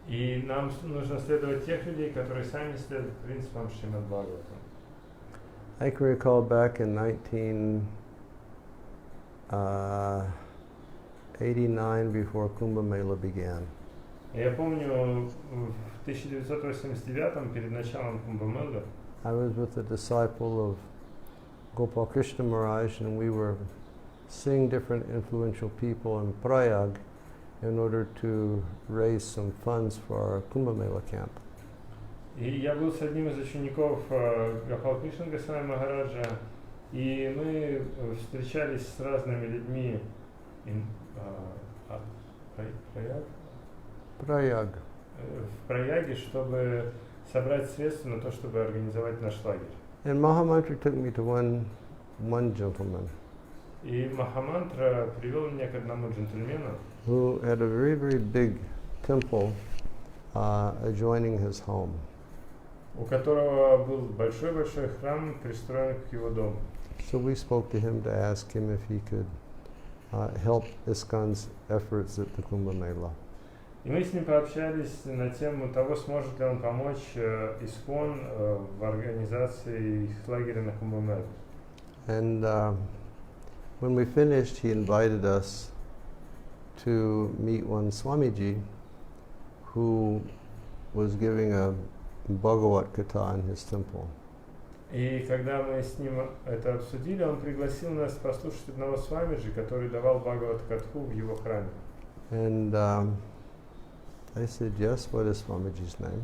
И нам нужно следовать тех людей, которые сами следуют принципам Шримад Бхагаватам. I can recall back in 1989, before Kumbh Mela began. Я помню, в 1989, перед началом Кумбха-мелы, I was with a disciple of Gopal Krishna Maharaj, and we were seeing different influential people in Prayag in order to raise some funds for our Kumbh Mela camp. и я был с одним из учеников Гопал Кришна Госвами Махараджа, и мы встречались с разными людьми Prayag. в Праяге, чтобы собрать средства на то, чтобы организовать наш лагерь. And Mahamantra took me to one gentleman И Махамантра привел меня к одному джентльмену, who had a very, very big temple adjoining his home. у которого был большой-большой храм, пристроен к его дому. So we spoke to him to ask him if he could help ISKCON's efforts at the Kumbh Mela. И мы с ним пообщались на тему того, сможет ли он помочь ИСККОН в организации их лагеря на Кумбха-меле. And when we finished, he invited us to meet one Swamiji who was giving a Bhagavat Katha in his temple. И когда мы с ним это обсудили, он пригласил нас послушать одного Свамиджи, который давал Бхагават-катху в его храме. And I said, yes, what is Swamiji's name?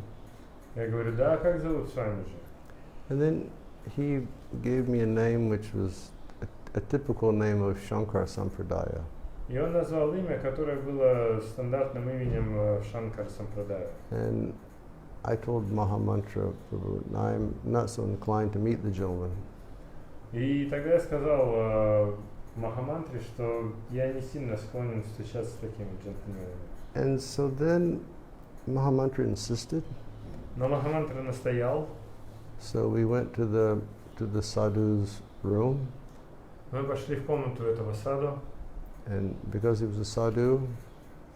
Я говорю, да, как зовут Свамиджи? And then he gave me a name which was a typical name of Shankar Sampradaya. И он назвал имя, которое было стандартным именем в Шанкар Сампрадая. And I told Mahamantra, I'm not so inclined to meet the gentleman. И тогда я сказал Махамантре, что я не сильно склонен встречаться с такими джентльменами. And so then Mahamantra insisted. Но Махамантра настоял. So we went to the sadhu's room. Мы пошли в комнату этого саду. And because he was a sadhu,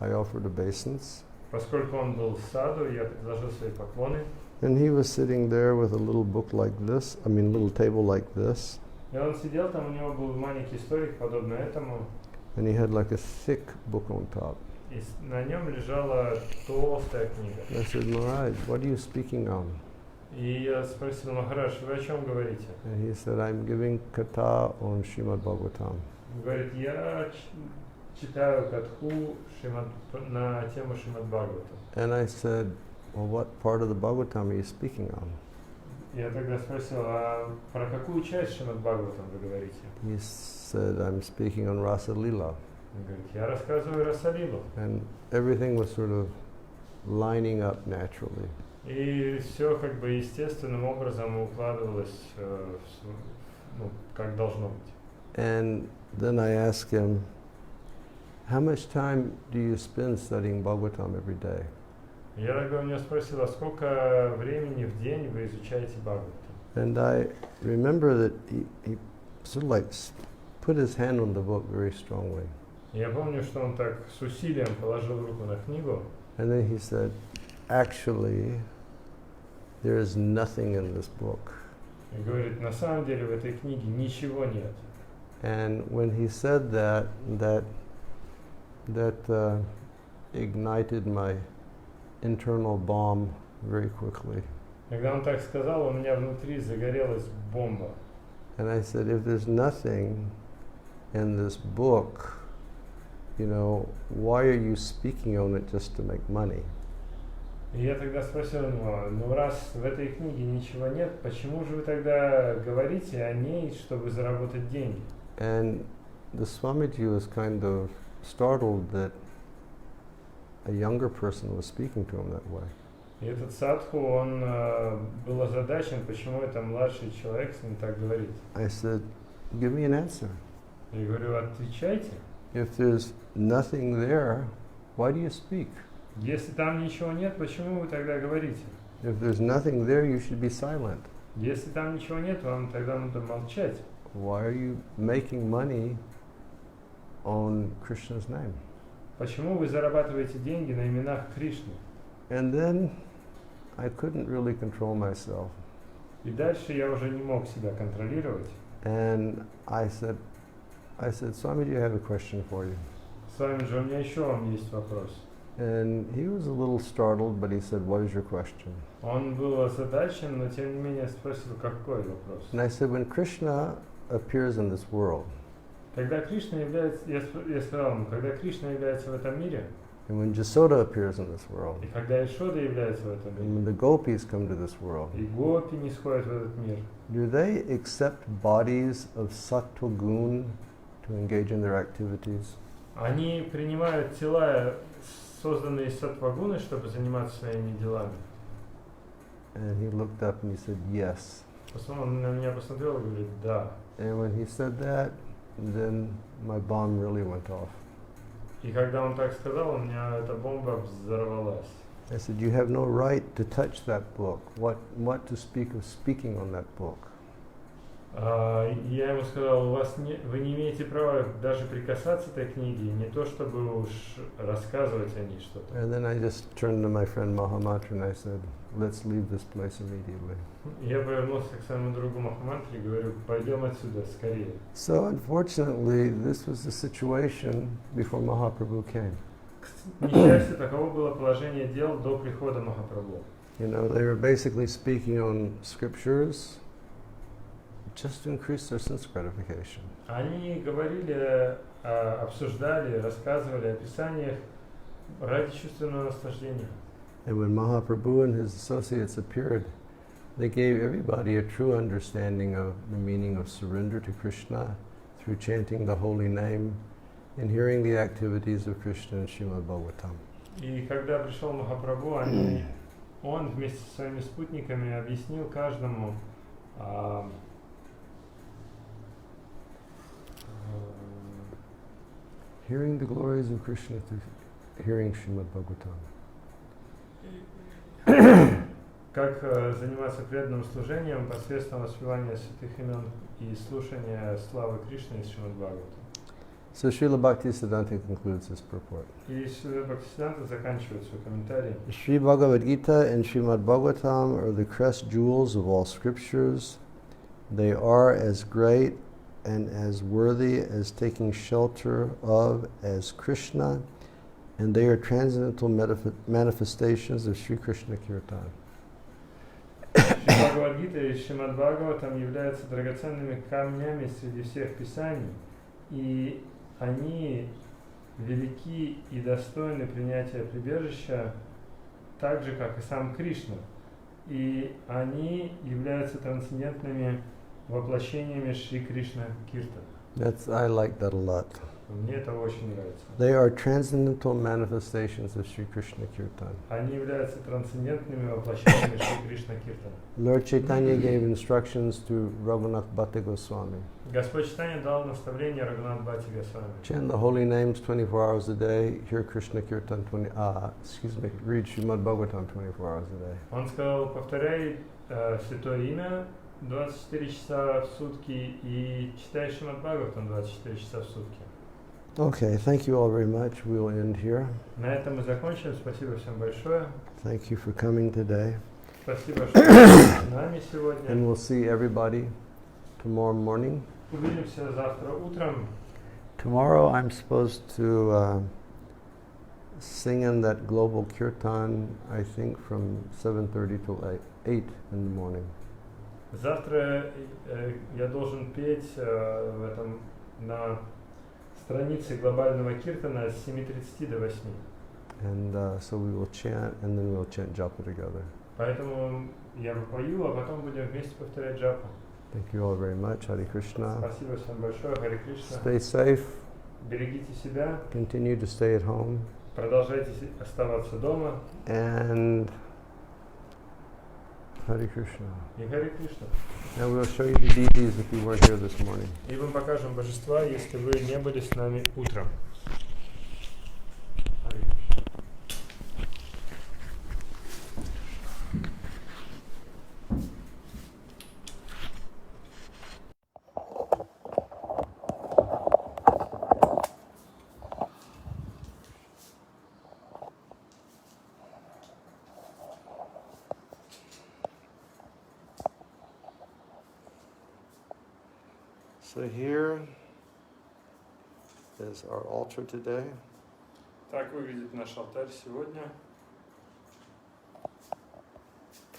I offered obeisance. поскольку он был в саду, я предложил свои поклоны. And he was sitting there with a little book like this, little table like this, И он сидел там, у него был маленький столик, подобный этому, and he had like a thick book on top. и на нем лежала толстая книга. I said, Maharaj, what are you speaking on? И я спросил: Махарадж, вы о чем говорите? And he said, I'm giving katha on Srimad Bhagavatam. Говорит, я читаю катху на тему Шримад Бхагавата. And I said, well, what part of the Bhagavatam are you speaking on? Я тогда спросил, а про какую часть Шримад Бхагаватам вы говорите? He said, I'm speaking on Rasa-lila. Он говорит, я рассказываю Раса-лилу. And everything was sort of lining up naturally. И все как бы естественным образом укладывалось, как должно быть. And then I asked him, how much time do you spend studying Bhagavatam every day? Я тогда у него спросил, а сколько времени в день вы изучаете Бхагаватам? And I remember that he sort of like put his hand on the book very strongly. Я помню, что он так с усилием положил руку на книгу. And then he said, actually, there is nothing in this book. И говорит, на самом деле в этой книге ничего нет. And when he said that ignited my internal bomb very quickly. Когда он так сказал, у меня внутри загорелась бомба. And I said, if there's nothing in this book, why are you speaking on it just to make money? И я тогда спросил его, ну раз в этой книге ничего нет, почему же вы тогда говорите о ней, чтобы заработать деньги? And the Swamiji was kind of startled that a younger person was speaking to him that way. И этот садху, он был озадачен, почему это младший человек с ним так говорит. I said, give me an answer. Я говорю, отвечайте. If there's nothing there, why do you speak? Если там ничего нет, почему вы тогда говорите? If there's nothing there, you should be silent. Если там ничего нет, вам тогда надо молчать. Why are you making money on Krishna's name? Почему вы зарабатываете деньги на именах Кришны? And then I couldn't really control myself. И дальше я уже не мог себя контролировать. And I said, Swamiji, I have a question for you. Свамиджи, у меня еще вам есть вопрос. And he was a little startled, but he said, what is your question? Он был озадачен, но тем не менее спросил, какой вопрос. And I said, when Krishna appears in this world, Когда Кришна является, я сказал ему, когда Кришна является в этом мире, and when Jasoda appears in this world, и когда Ишода является в этом and when мире, the gopis come to this world, и гопи не сходят в этот мир, do they accept bodies of sattva gun to engage in their activities? они принимают тела, созданные из саттвагуны, чтобы заниматься своими делами. And he looked up and he said, yes. Он на меня посмотрел и говорит, да. And when he said that, then my bomb really went off. И когда он так сказал, у меня эта бомба взорвалась. I said, you have no right to touch that book. What to speak of speaking on that book? Я ему сказал, вы не имеете права даже прикасаться к этой книге, не то чтобы уж рассказывать о ней что-то. And then I just turned to my friend Mahamatra and I said, let's leave this place immediately. Я повернулся к своему другу Махамантре и говорю, пойдем отсюда скорее. So unfortunately, this was the situation before Mahaprabhu came. К несчастью, таково было положение дел до прихода Махапрабху. They were basically speaking on scriptures just to increase their sense gratification. Они говорили, обсуждали, рассказывали о Писаниях ради чувственного наслаждения. And when Mahaprabhu and his associates appeared, they gave everybody a true understanding of the meaning of surrender to Krishna through chanting the holy name and hearing the activities of Krishna and Srimad Bhagavatam. И когда пришел Махапрабху, он вместе со своими спутниками объяснил каждому hearing the glories of Krishna through hearing Srimad Bhagavatam. Как заниматься преданным служением посредством воспевания святых имен и слушания славы Кришны из Шримад Бхагавата. So Srila Bhaktisiddhanta concludes this purport. И Шрила Бхактисиданта заканчивает свой комментарий. Sri Bhagavad-gita and Srimad Bhagavatam are the crest jewels of all scriptures. They are as great and as worthy as taking shelter of as Krishna, and they are transcendental manifestations of Sri Krishna kirtan. Шри Бхагавад-гита и Шримад Бхагаватам являются драгоценными камнями среди всех писаний, и они велики и достойны принятия прибежища, так же, как и сам Кришна. И они являются трансцендентными воплощениями Шри Кришна Киртан. I like that a lot. Мне это очень нравится. They are transcendental manifestations of Sri Krishna kirtan. Они являются трансцендентными воплощениями Шри Кришна Киртана. Lord Chaitanya gave instructions to Raghunath Bhatta Goswami. Господь Чайтанья дал наставление Рагунат Бхатти Госвами. Chant the holy names 24 hours a day, hear Krishna kirtan read Srimad Bhagavatam 24 hours a day. Он сказал, повторяй святое имя 24 часа в сутки и читай Шримад Бхагаватам 24 часа в сутки. Okay, thank you all very much. We will end here. На этом мы закончим. Спасибо всем большое. Thank you for coming today. Спасибо, что были с нами And сегодня. we'll see everybody tomorrow morning. Увидимся завтра утром. Tomorrow I'm supposed to sing in that global kirtan, I think from 7:30 till 8 in the morning. Завтра я должен петь в этом на странице глобального киртана с 7:30 до 8. And so we will chant, and then we'll chant japa together. Поэтому я пою, а потом будем вместе повторять джапу. Thank you all very much. Hare Krishna. Спасибо всем большое. Харе Кришна. Stay safe. Берегите себя. Continue to stay at home. Продолжайте оставаться дома. And Hare Krishna. И Харе Кришна. And we'll show you the deities if you weren't here this morning. И вам покажем божества, если вы не были с нами утром. So here is our altar today. Так выглядит наш алтарь сегодня.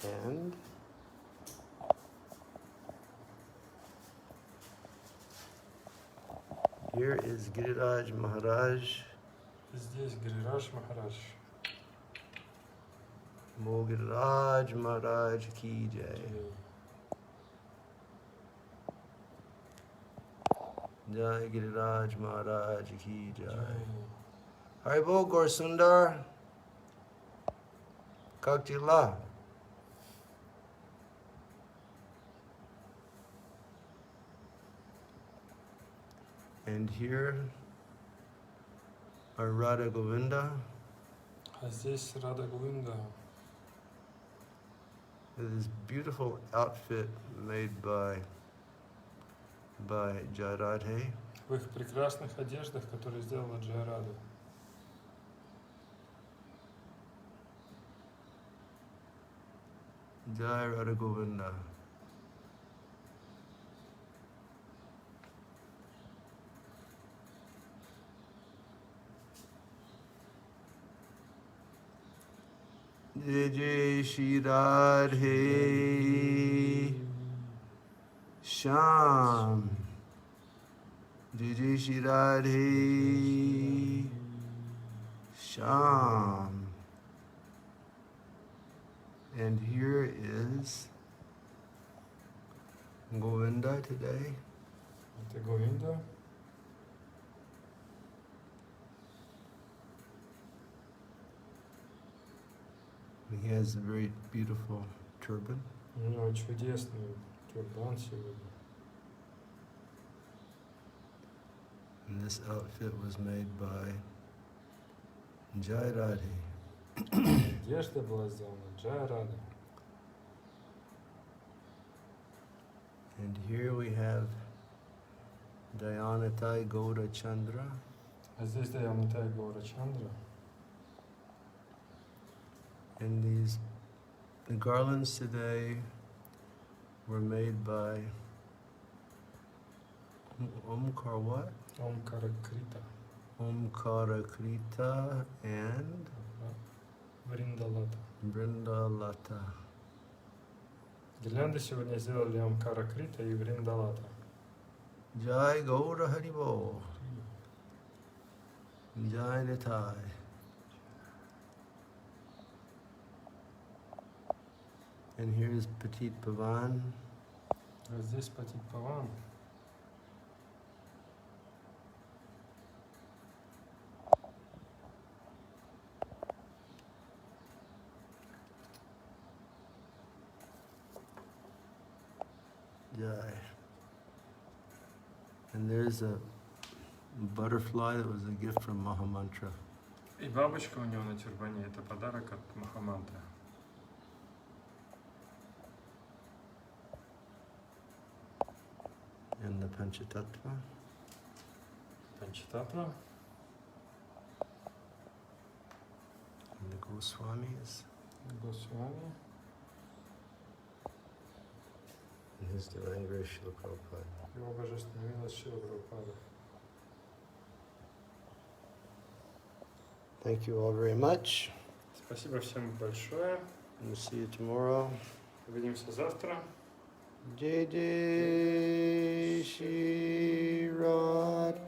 And here is Giriraj Maharaj. Здесь Гирираж Махарадж. Mo Giriraj Maharaj ki jai. Jai Giriraj Maharaj ki jai. Haribo Gaur Sundar. Kaktila. And here are Radha Govinda. А здесь Рада Говинда. This beautiful outfit made by Jai Radhe. В их прекрасных одеждах, которые сделала Джай Рада. Jai Radha Govinda. Jai Jai Shri Radhe Sham. Jai Jai Shri Radhe Sham. And here is Govinda today. Это Говинда. He has a very beautiful turban. У него чудесный тюрбан сегодня. And this outfit was made by Jai Radhe. Одежда была сделана Джай Рада. And here we have Dayanatai Gaura Chandra. А здесь Даянатай Гаура Чандра. And the garlands today were made by Omkar what? Омкара Крита. Omkara Krita and Вриндалата. Vrindalata. Гирлянды сегодня сделали Омкара Крита и Вриндалата. Jai Gaura Haribo. Jai Nitai. And here's Petit Pavan. А здесь Патит Паван. Jai. And there's a butterfly that was a gift from Mahamantra. И бабочка у него на тюрбане, это подарок от Махамантры. And the Panchatattva. Панчататва. And the Goswamis. Госвами. And His Divine Grace Srila Prabhupada. Его божественная милость Шрила Прабхупады. Thank you all very much. Спасибо всем большое. We'll see you tomorrow. Увидимся завтра. Jai Jai Shri Radhe